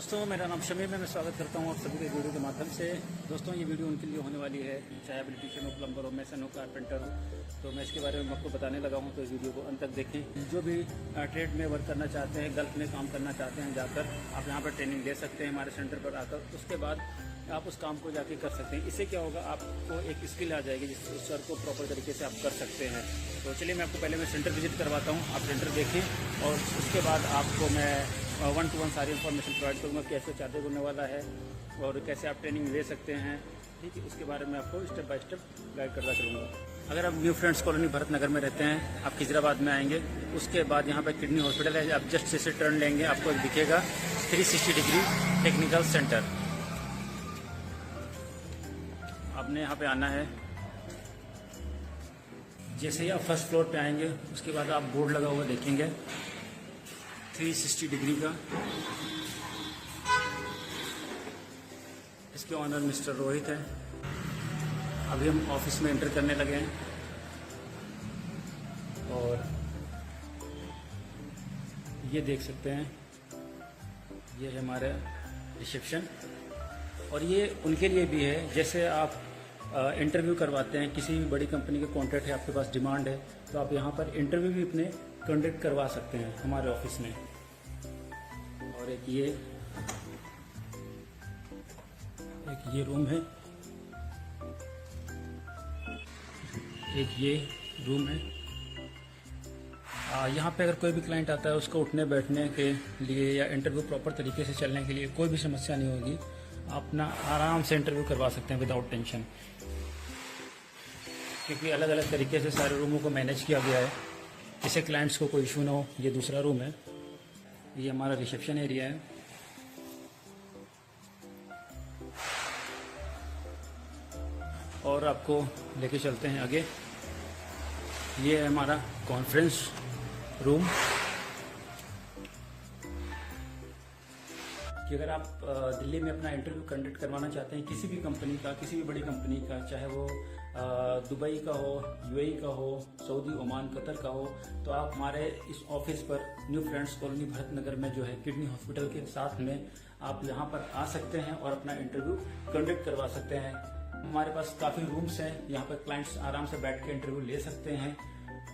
दोस्तों, मेरा नाम शमीर है। मैं स्वागत करता हूँ आप सभी के वीडियो के माध्यम से। दोस्तों, ये वीडियो उनके लिए होने वाली है चाहे इलेक्ट्रीशियन हो, प्लम्बर हो, मैसन हो, कारपेंटर हो। तो मैं इसके बारे में आपको बताने लगा हूँ, तो इस वीडियो को अंत तक देखें। जो भी ट्रेड में वर्क करना चाहते हैं, गल्फ में काम करना चाहते हैं, जाकर आप यहाँ पर ट्रेनिंग ले सकते हैं हमारे सेंटर पर आकर। उसके बाद आप उस काम को जाके कर सकते हैं। इससे क्या होगा, आपको एक स्किल आ जाएगी जिस उस सर को प्रॉपर तरीके से आप कर सकते हैं। तो चलिए मैं आपको पहले मैं सेंटर विजिट करवाता हूँ, आप सेंटर देखें और उसके बाद आपको मैं 1-to-1 सारी इन्फॉर्मेशन प्रोवाइड करूँगा, कैसे चार्जेज होने वाला है और कैसे आप ट्रेनिंग ले सकते हैं। ठीक है, उसके बारे में आपको स्टेप बाय स्टेप गाइड करता चलूँगा। अगर आप new friends colony Bharat Nagar में रहते हैं, आप खिजराबाद में आएंगे, उसके बाद यहाँ पर किडनी हॉस्पिटल है। आप जस्ट से टर्न लेंगे, आपको दिखेगा 360 डिग्री टेक्निकल सेंटर। आपने यहाँ पे आना है। जैसे ही आप फर्स्ट फ्लोर पे आएंगे, उसके बाद आप बोर्ड लगा हुआ देखेंगे 360 डिग्री का। इसके ऑनर मिस्टर रोहित है। अभी हम ऑफिस में एंटर करने लगे हैं और ये देख सकते हैं, ये है हमारा रिसेप्शन। और ये उनके लिए भी है, जैसे आप इंटरव्यू करवाते हैं, किसी भी बड़ी कंपनी के कॉन्ट्रैक्ट है, आपके पास डिमांड है, तो आप यहाँ पर इंटरव्यू भी अपने कंडक्ट करवा सकते हैं हमारे ऑफिस में। और एक ये रूम है, एक ये रूम है। यहाँ पे अगर कोई भी क्लाइंट आता है, उसको उठने बैठने के लिए या इंटरव्यू प्रॉपर तरीके से चलने के लिए कोई भी समस्या नहीं होगी। अपना आराम से इंटरव्यू करवा सकते हैं विदाउट टेंशन, क्योंकि अलग अलग तरीके से सारे रूमों को मैनेज किया गया है, जिससे क्लाइंट्स को कोई इशू ना हो। ये दूसरा रूम है, ये हमारा रिसेप्शन एरिया है। और आपको लेके चलते हैं आगे। ये है हमारा कॉन्फ्रेंस रूम। कि अगर आप दिल्ली में अपना इंटरव्यू कंडक्ट करवाना चाहते हैं, किसी भी कंपनी का, किसी भी बड़ी कंपनी का, चाहे वो दुबई का हो, यूएई का हो, सऊदी, ओमान, कतर का हो, तो आप हमारे इस ऑफिस पर new friends colony Bharat Nagar में जो है किडनी हॉस्पिटल के साथ में आप यहाँ पर आ सकते हैं और अपना इंटरव्यू कंडक्ट करवा सकते हैं। हमारे पास काफ़ी रूम्स हैं, यहाँ पर क्लाइंट्स आराम से बैठ के इंटरव्यू ले सकते हैं।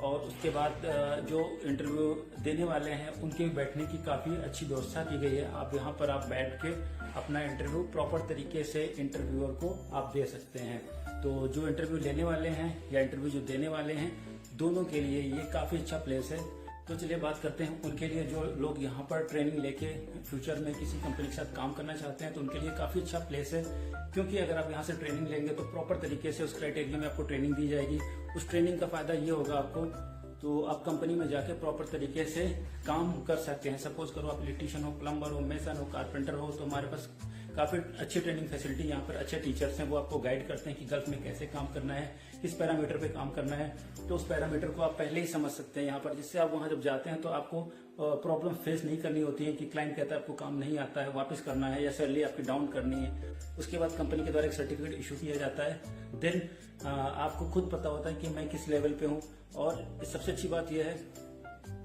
और उसके बाद जो इंटरव्यू देने वाले हैं, उनके बैठने की काफ़ी अच्छी व्यवस्था की गई है। आप यहाँ पर आप बैठ के अपना इंटरव्यू प्रॉपर तरीके से इंटरव्यूअर को आप दे सकते हैं। तो जो इंटरव्यू लेने वाले हैं या इंटरव्यू जो देने वाले हैं, दोनों के लिए ये काफ़ी अच्छा प्लेस है। तो चलिए बात करते हैं उनके लिए, जो लोग यहाँ पर ट्रेनिंग लेके फ्यूचर में किसी कंपनी के साथ काम करना चाहते हैं, तो उनके लिए काफ़ी अच्छा प्लेस है। क्योंकि अगर आप यहाँ से ट्रेनिंग लेंगे तो प्रॉपर तरीके से उस क्राइटेरिया में आपको ट्रेनिंग दी जाएगी। उस ट्रेनिंग का फायदा ये होगा आपको, तो आप कंपनी में जाके प्रॉपर तरीके से काम कर सकते हैं। सपोज करो आप इलेक्ट्रीशियन हो, प्लम्बर हो, मैसन हो, कारपेंटर हो, तो हमारे पास काफ़ी अच्छी ट्रेनिंग फैसिलिटी, यहाँ पर अच्छे टीचर्स हैं, वो आपको गाइड करते हैं कि गल्फ में कैसे काम करना है, किस पैरामीटर पे काम करना है। तो उस पैरामीटर को आप पहले ही समझ सकते हैं यहाँ पर, जिससे आप वहाँ जब जाते हैं तो आपको प्रॉब्लम फेस नहीं करनी होती है कि क्लाइंट कहता है आपको काम नहीं आता है, वापस करना है, या सैलरी आपकी डाउन करनी है। उसके बाद कंपनी के द्वारा एक सर्टिफिकेट इशू किया जाता है। देन आपको खुद पता होता है कि मैं किस लेवल पे हूँ। और सबसे अच्छी बात यह है,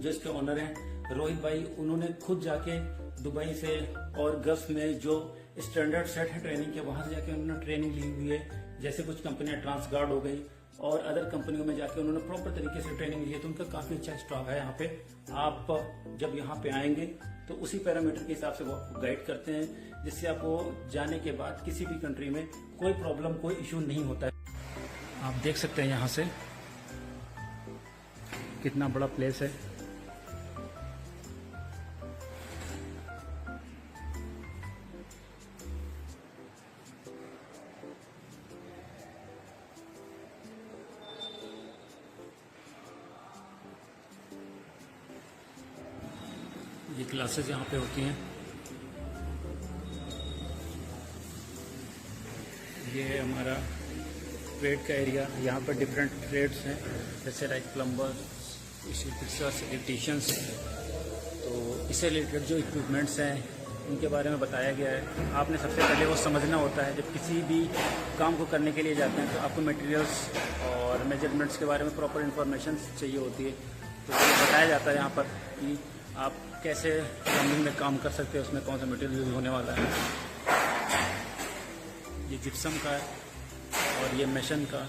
जो इसके ऑनर हैं रोहित भाई, उन्होंने खुद जाके दुबई से और गल्फ में जो स्टैंडर्ड सेट है ट्रेनिंग के, वहां से जाके उन्होंने ट्रेनिंग ली हुई है। जैसे कुछ कंपनियां ट्रांसगार्ड हो गई और अदर कंपनियों में जाके उन्होंने प्रॉपर तरीके से ट्रेनिंग ली है, तो उनका काफी अच्छा स्टॉक है यहाँ पे। आप जब यहाँ पे आएंगे तो उसी पैरामीटर के हिसाब से वो आपको गाइड करते हैं, जिससे आपको जाने के बाद किसी भी कंट्री में कोई प्रॉब्लम, कोई इश्यू नहीं होता है। आप देख सकते हैं यहाँ से कितना बड़ा प्लेस है। ये क्लासेस यहाँ पे होती हैं। ये है हमारा ट्रेड का एरिया। यहाँ पर डिफरेंट ट्रेड्स हैं, जैसे लाइक प्लम्बर्स, इलेक्ट्रीशियंस। तो इससे रिलेटेड जो इक्विपमेंट्स हैं, उनके बारे में बताया गया है। आपने सबसे पहले वो समझना होता है, जब किसी भी काम को करने के लिए जाते हैं तो आपको मटेरियल्स और मेजरमेंट्स के बारे में प्रॉपर इन्फॉर्मेशन चाहिए होती है। तो बताया जाता है यहाँ पर कि आप कैसे प्लम्बिंग में काम कर सकते हैं, उसमें कौन सा मटेरियल यूज होने वाला है। ये जिप्सम का है और ये मेशन का।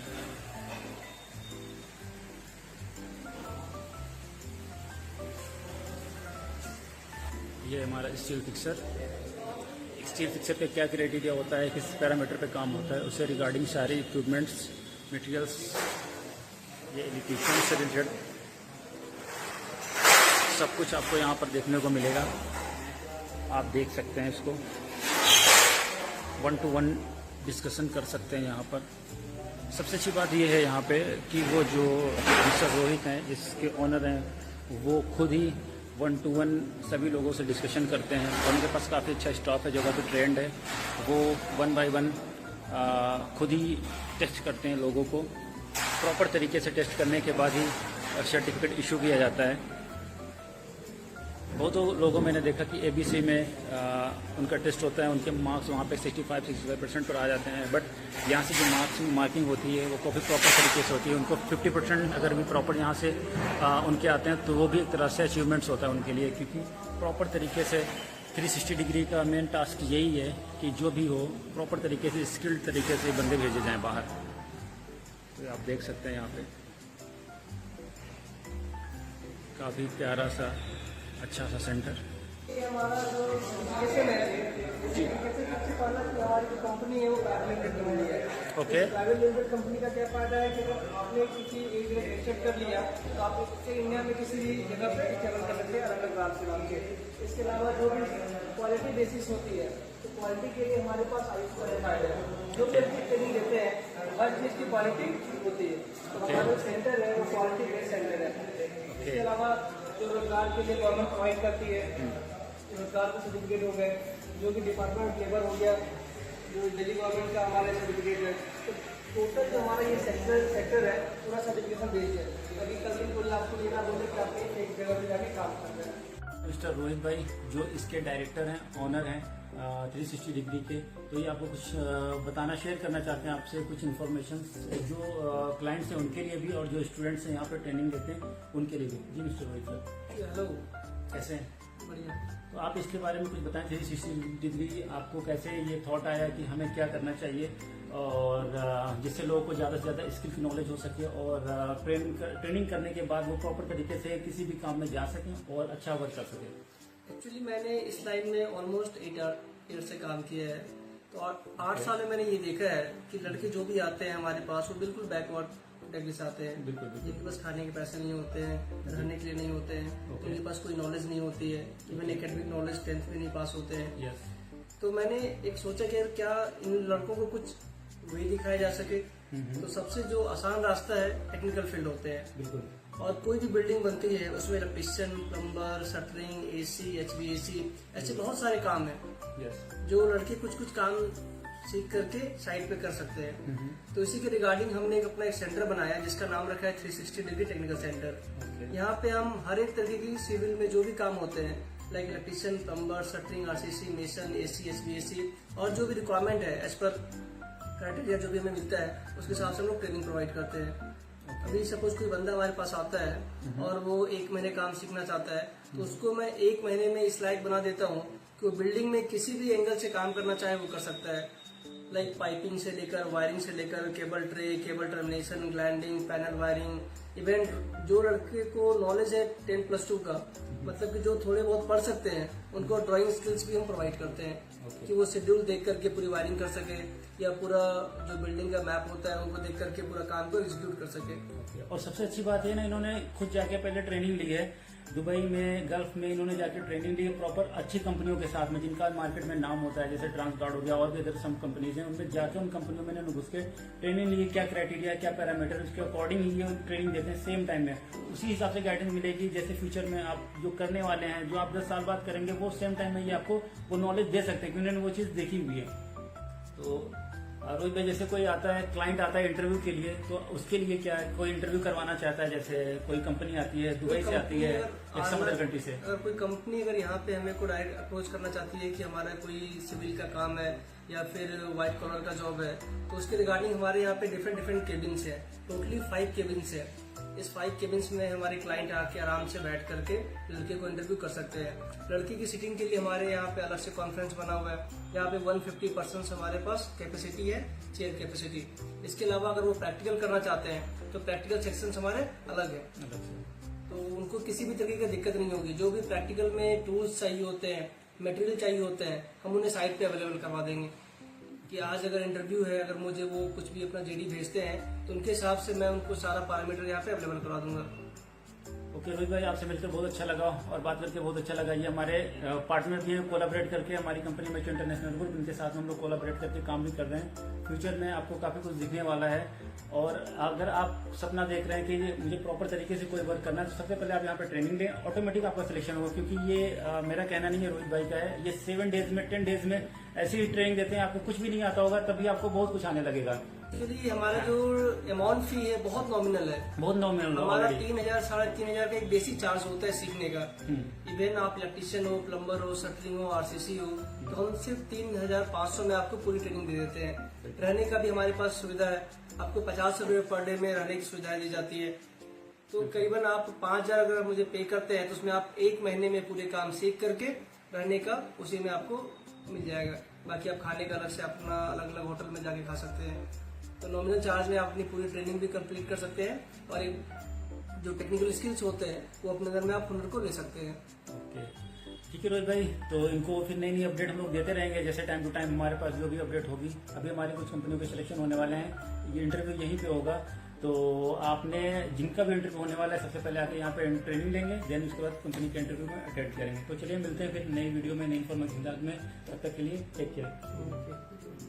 ये हमारा स्टील फिक्सर। स्टील फिक्सर का क्या क्राइटेरिया होता है, किस पैरामीटर पे काम होता है, उससे रिगार्डिंग सारे इक्विपमेंट्स, मटेरियल्स, ये इलेक्ट्रीशियन से रिलेटेड सब कुछ आपको यहाँ पर देखने को मिलेगा। आप देख सकते हैं इसको, 1-to-1 डिस्कशन कर सकते हैं यहाँ पर। सबसे अच्छी बात ये है यहाँ पे कि वो जो मिस्टर रोहित हैं, इसके ओनर हैं, वो खुद ही 1-to-1 सभी लोगों से डिस्कशन करते हैं और उनके पास काफ़ी अच्छा स्टाफ है जो काफ़ी ट्रेंड है। वो 1 by 1 खुद ही टेस्ट करते हैं लोगों को। प्रॉपर तरीके से टेस्ट करने के बाद ही सर्टिफिकेट इशू किया जाता है। बहुत लोगों मैंने देखा कि ABC में उनका टेस्ट होता है, उनके मार्क्स वहाँ पे 65% पर आ जाते हैं, बट यहाँ से जो मार्किंग होती है वो काफ़ी प्रॉपर तरीके से होती है। उनको 50% अगर भी प्रॉपर यहाँ से उनके आते हैं तो वो भी एक तरह से अचीवमेंट्स होता है उनके लिए, क्योंकि प्रॉपर तरीके से 360 डिग्री का मेन टास्क यही है कि जो भी हो प्रॉपर तरीके से, स्किल्ड तरीके से बंदे भेजे जाएँ बाहर। तो आप देख सकते हैं यहाँ पे काफ़ी प्यारा सा अच्छा सा सेंटर। ये हमारा जो एजुकेशन है, एजुकेशन सबसे पहला कि हमारी जो कंपनी है वो प्राइवेट लिमिटेड कंपनी है। ओके। प्राइवेट लिमिटेड कंपनी का क्या फायदा है कि अगर आपने किसी एक जगह एक्सेप्ट कर लिया तो आप इससे इंडिया में किसी भी जगह पे ट्रेवल कर सकते हैं अलग अलग ब्रांच से आपके। इसके अलावा जो भी क्वालिटी बेसिस होती है तो क्वालिटी के लिए हमारे पास ISO सर्टिफाइड है। जो भी अपनी ट्रेनिंग देते हैं हर चीज़ की क्वालिटी होती है। तो हमारा जो सेंटर है वो क्वालिटी बेस्ड सेंटर है। इसके अलावा जो रोजगार के लिए गवर्नमेंट प्रोवाइड करती है, रोजगार के सर्टिफिकेट हो गए, जो कि डिपार्टमेंट लेबर हो गया, जो दिल्ली गवर्नमेंट का हमारा सर्टिफिकेट है, तो टोटल जो हमारा ये सेक्टर है पूरा सर्टिफिकेशन बेस्ड है। अभी कल कोई आपको ये ना बोले कि आप एक जगह पे जाके काम कर रहे हैं। मिस्टर रोहित भाई जो इसके डायरेक्टर हैं, ओनर हैं 360 डिग्री के, तो ये आपको कुछ बताना, शेयर करना चाहते हैं आपसे कुछ इन्फॉर्मेशन जो क्लाइंट्स हैं उनके लिए भी और जो स्टूडेंट्स हैं यहाँ पर ट्रेनिंग लेते हैं उनके लिए भी। जी मिस्टर रोहित सर। हेलो, कैसे हैं? बढ़िया। तो आप इसके बारे में कुछ बताएं, 360 डिग्री आपको कैसे ये थॉट आया कि हमें क्या करना चाहिए और जिससे लोगों को ज़्यादा से ज़्यादा स्किल की नॉलेज हो सके और ट्रेनिंग करने के बाद वो प्रॉपर तरीके से किसी भी काम में जा सकें और अच्छा वर्क कर सकें। एक्चुअली मैंने इस लाइन में ऑलमोस्ट 8 ईयर से काम किया है। तो 8 साल में मैंने ये देखा है कि लड़के जो भी आते हैं हमारे पास वो बिल्कुल बैकवर्ड कैटेगरी से आते हैं, जिनके पास खाने के पैसे नहीं होते हैं, रहने के लिए नहीं होते हैं, जिनके पास कोई नॉलेज नहीं होती है, इवन एकेडमिक नॉलेज 10th में नहीं पास होते हैं। तो मैंने एक सोचा कि यार क्या इन लड़कों को कुछ वही दिखाया जा सके। तो सबसे जो आसान रास्ता है टेक्निकल फील्ड होते हैं। बिल्कुल। और कोई भी बिल्डिंग बनती है उसमें electrician, plumber, shuttering, AC, HVAC ऐसे बहुत सारे काम हैं जो लड़के कुछ काम सीख करके साइड पे कर सकते हैं। तो इसी के रिगार्डिंग हमने अपना एक सेंटर बनाया जिसका नाम रखा है 360 डिग्री टेक्निकल सेंटर। यहाँ पे हम हर एक तरीके की सिविल में जो भी काम होते हैं like electrician, plumber, shuttering, RCC, mason, AC, HVAC और जो भी रिक्वायरमेंट है एज पर क्राइटेरिया जो भी हमें मिलता है उसके हिसाब से हम लोग ट्रेनिंग प्रोवाइड करते हैं। अभी सपोज कोई बंदा हमारे पास आता है और वो 1 महीने काम सीखना चाहता है तो उसको मैं 1 महीने में इस लायक बना देता हूँ कि वो बिल्डिंग में किसी भी एंगल से काम करना चाहे वो कर सकता है। लाइक पाइपिंग से लेकर, वायरिंग से लेकर, cable tray, cable termination, glanding, panel wiring, event जो लड़के को नॉलेज है 10+2 का, मतलब कि जो थोड़े बहुत पढ़ सकते हैं उनको ड्राइंग स्किल्स भी हम प्रोवाइड करते हैं कि वो शेड्यूल देख करके पूरी वायरिंग कर सके या पूरा जो बिल्डिंग का मैप होता है उनको देख करके पूरा काम को एग्जीक्यूट कर सके। और सबसे अच्छी बात है ना, इन्होंने खुद जाके पहले ट्रेनिंग ली है दुबई में, गल्फ में इन्होंने जाके ट्रेनिंग ली है प्रॉपर अच्छी कंपनियों के साथ में जिनका मार्केट में नाम होता है, जैसे ट्रांसगार्ड हो गया और भी अदर सम कंपनीज हैं। उनमें जाके उन कंपनियों में इन्होंने घुस के ट्रेनिंग ली, क्या क्राइटेरिया, क्या पैरामीटर, उसके अकॉर्डिंग ही ये ट्रेनिंग देते हैं सेम टाइम में। उसी हिसाब से गाइडेंस मिलेगी जैसे फ्यूचर में आप जो करने वाले हैं, जो आप 10 साल बाद करेंगे, वो सेम टाइम में ये आपको वो नॉलेज दे सकते हैं क्योंकि उन्होंने वो चीज़ देखी हुई है। तो रोहित भाई जैसे कोई आता है, क्लाइंट आता है इंटरव्यू के लिए, तो उसके लिए क्या है, कोई इंटरव्यू करवाना चाहता है, जैसे कोई कंपनी आती है दुबई से आती है या सम अदर कंट्री से, अगर कोई कंपनी अगर यहाँ पे हमें को डायरेक्ट अप्रोच करना चाहती है कि हमारा कोई सिविल का काम है या फिर व्हाइट कॉलर का जॉब है, तो उसके रिगार्डिंग हमारे यहाँ पे डिफरेंट केबिन्स है, टोटली 5 केबिन्स है। इस 5 केबिन्स में हमारे क्लाइंट आके आराम से बैठ करके लड़के को इंटरव्यू कर सकते हैं। लड़की की सीटिंग के लिए हमारे यहाँ पे अलग से कॉन्फ्रेंस बना हुआ है। यहाँ पे 150% हमारे पास कैपेसिटी है, चेयर कैपेसिटी। इसके अलावा अगर वो प्रैक्टिकल करना चाहते हैं तो प्रैक्टिकल सेक्शन हमारे अलग है, तो उनको किसी भी तरीके की दिक्कत नहीं होगी। जो भी प्रैक्टिकल में टूल्स चाहिए होते हैं, मटेरियल चाहिए होते हैं, हम उन्हें साइट पे अवेलेबल करवा देंगे कि आज अगर इंटरव्यू है, अगर मुझे वो कुछ भी अपना जेडी भेजते हैं तो उनके हिसाब से मैं उनको सारा पैरामीटर यहाँ पे अवेलेबल करवा दूंगा। ओके रोहित भाई, आपसे मिलकर बहुत अच्छा लगा और बात करके बहुत अच्छा लगा। ये हमारे पार्टनर भी हैं, कोलैबोरेट करके हमारी कंपनी में इंटरनेशनल ग्रुप, इनके साथ हम लोग कोलैबोरेट करके काम भी कर रहे हैं। फ्यूचर में आपको काफी कुछ दिखने वाला है। और अगर आप सपना देख रहे हैं कि मुझे प्रॉपर तरीके से कोई वर्क करना है तो सबसे पहले आप यहाँ पे ट्रेनिंग दें, ऑटोमेटिक आपका सिलेक्शन होगा। क्योंकि ये मेरा कहना नहीं है, रोहित भाई का है। ये 7 डेज में 10 डेज में ऐसी ट्रेनिंग देते हैं, आपको कुछ भी नहीं आता होगा तभी आपको बहुत कुछ आने लगेगा। एक्चुअली हमारा जो अमाउंट फी है बहुत नॉमिनल है, बहुत नॉमिनल। हमारा 3,000 3,500 का एक बेसिक चार्ज होता है सीखने का। इवन आप इलेक्ट्रिशियन हो, प्लम्बर हो, शटरिंग हो, आरसीसी हो, तो हम सिर्फ 3,500 में आपको पूरी ट्रेनिंग दे देते हैं। रहने का भी हमारे पास सुविधा है, आपको 50 रुपये पर डे में रहने की सुविधाएं दी जाती है। तो करीबन आप 5,000 अगर मुझे पे करते हैं तो उसमें आप 1 महीने में पूरे काम सीख करके रहने का उसी में आपको मिल जाएगा। बाकी आप खाने का अलग से अपना अलग अलग होटल में जाके खा सकते हैं। तो नॉमिनल चार्ज में आप अपनी पूरी ट्रेनिंग भी कंप्लीट कर सकते हैं और एक जो टेक्निकल स्किल्स होते हैं वो अपने घर में आप हुनर को ले सकते हैं। ओके, ठीक है रोहित भाई, तो इनको फिर नई नई अपडेट हम लोग देते रहेंगे जैसे टाइम टू टाइम हमारे पास जो भी अपडेट होगी। अभी हमारी कुछ कंपनियों के सिलेक्शन होने वाले हैं, ये इंटरव्यू यहीं पे होगा। तो आपने जिनका भी इंटरव्यू होने वाला है सबसे पहले आके यहाँ पे ट्रेनिंग लेंगे, देन उसके बाद कंपनी के इंटरव्यू में अटेंड करेंगे। तो चलिए मिलते हैं फिर नई वीडियो में, नई इन्फॉर्मेशन में। तब तक के लिए टेक केयर।